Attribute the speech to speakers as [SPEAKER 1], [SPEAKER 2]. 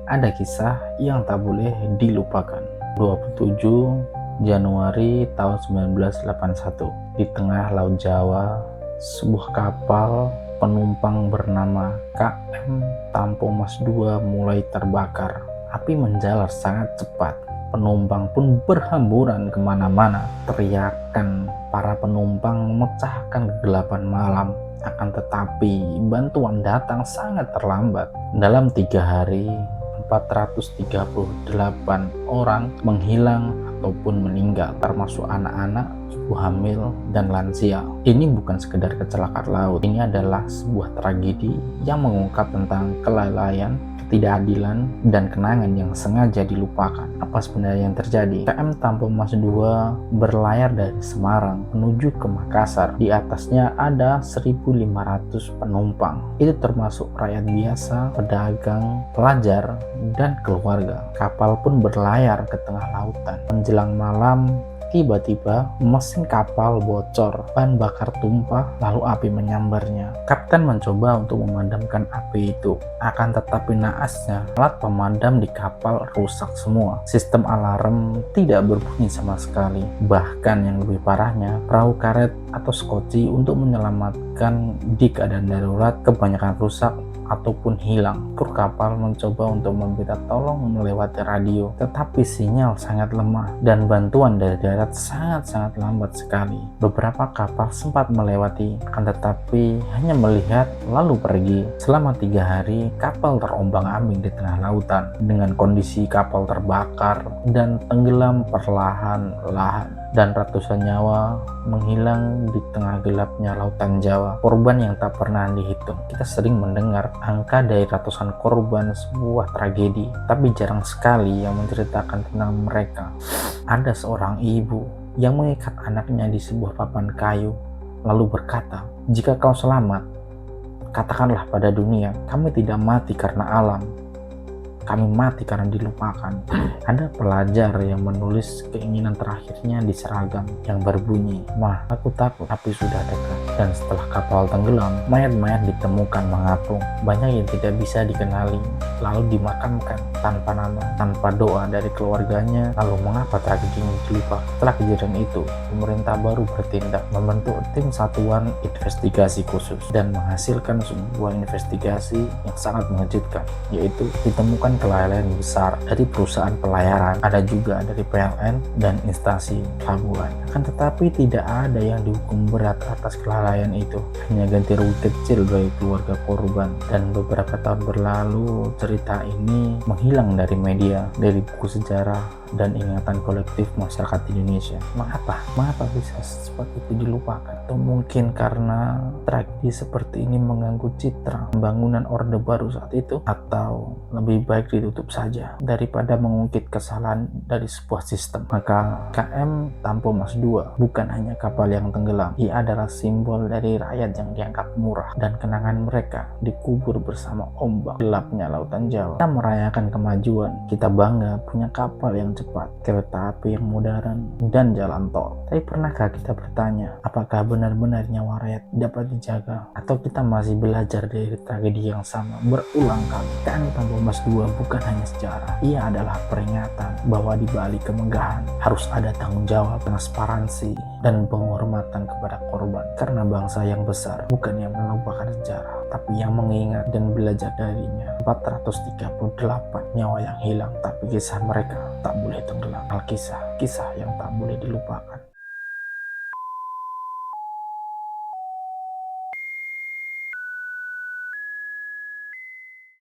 [SPEAKER 1] Ada kisah yang tak boleh dilupakan. 27 Januari tahun 1981, di tengah Laut Jawa, sebuah kapal penumpang bernama KM Tampo Mas II mulai terbakar. Api menjalar sangat cepat. Penumpang pun berhamburan kemana-mana. Teriakan para penumpang memecahkan kegelapan malam. Akan tetapi bantuan datang sangat terlambat. Dalam 3 hari 438 orang menghilang ataupun meninggal, termasuk anak-anak, ibu hamil, dan lansia. Ini bukan sekedar kecelakaan laut, ini adalah sebuah tragedi yang mengungkap tentang kelalaian, ketidakadilan, dan kenangan yang sengaja dilupakan. Apa sebenarnya yang terjadi? KM Tampo Mas II berlayar dari Semarang menuju ke Makassar. Di atasnya ada 1.500 penumpang. Itu termasuk rakyat biasa, pedagang, pelajar, dan keluarga. Kapal pun berlayar ke tengah lautan. Menjelang malam, tiba-tiba mesin kapal bocor, bahan bakar tumpah, lalu api menyambarnya. Kapten mencoba untuk memadamkan api itu, akan tetapi naasnya alat pemadam di kapal rusak semua. Sistem alarm tidak berbunyi sama sekali. Bahkan yang lebih parahnya, perahu karet atau skoci untuk menyelamatkan di keadaan darurat kebanyakan rusak ataupun hilang. Kru kapal mencoba untuk meminta tolong melewati radio, tetapi sinyal sangat lemah dan bantuan dari darat sangat-sangat lambat sekali. Beberapa kapal sempat melewati, akan tetapi hanya melihat lalu pergi. Selama 3 hari, kapal terombang-ambing di tengah lautan dengan kondisi kapal terbakar dan tenggelam perlahan-lahan. Dan ratusan nyawa menghilang di tengah gelapnya lautan Jawa. Korban yang tak pernah dihitung. Kita sering mendengar angka dari ratusan korban sebuah tragedi, tapi jarang sekali yang menceritakan tentang mereka. Ada seorang ibu yang mengikat anaknya di sebuah papan kayu, lalu berkata, "Jika kau selamat, katakanlah pada dunia, kami tidak mati karena alam, kami mati karena dilupakan." Ada pelajar yang menulis keinginan terakhirnya di seragam yang berbunyi, "Mah, aku takut api sudah dekat." Dan setelah kapal tenggelam, mayat-mayat ditemukan mengapung. Banyak yang tidak bisa dikenali, lalu dimakamkan tanpa nama, tanpa doa dari keluarganya. Lalu mengapa tragedi ini dilupakan? Setelah kejadian itu, pemerintah baru bertindak, membentuk tim satuan investigasi khusus dan menghasilkan sebuah investigasi yang sangat mengejutkan, yaitu ditemukan kelalaian besar dari perusahaan pelayaran, ada juga dari PLN dan instansi pelabuhan. Akan tetapi tidak ada yang dihukum berat atas kelalaian itu, hanya ganti rugi kecil bagi keluarga korban. Dan beberapa tahun berlalu, cerita ini menghilang dari media, dari buku sejarah dan ingatan kolektif masyarakat Indonesia. Mengapa bisa seperti itu dilupakan? Atau mungkin karena tragedi seperti ini mengganggu citra pembangunan Orde Baru saat itu? Atau lebih baik ditutup saja daripada mengungkit kesalahan dari sebuah sistem? Maka KM Tampo Mas II bukan hanya kapal yang tenggelam, ia adalah simbol dari rakyat yang dianggap murah, dan kenangan mereka dikubur bersama ombak gelapnya lautan Jawa. Kita merayakan kemajuan, kita bangga punya kapal yang cepat, kereta api yang modern, dan jalan tol. Tapi pernahkah kita bertanya, apakah benar-benar nyawa rakyat dapat dijaga? Atau kita masih belajar dari tragedi yang sama berulang kali? KM Tampo Mas II bukan hanya sejarah, ia adalah peringatan bahwa di balik kemegahan harus ada tanggung jawab, transparansi, dan penghormatan kepada korban. Karena bangsa yang besar bukan yang melupakan sejarah, tapi yang mengingat dan belajar darinya. 438 nyawa yang hilang, tapi kisah mereka tak boleh tenggelam. Kisah yang tak boleh dilupakan.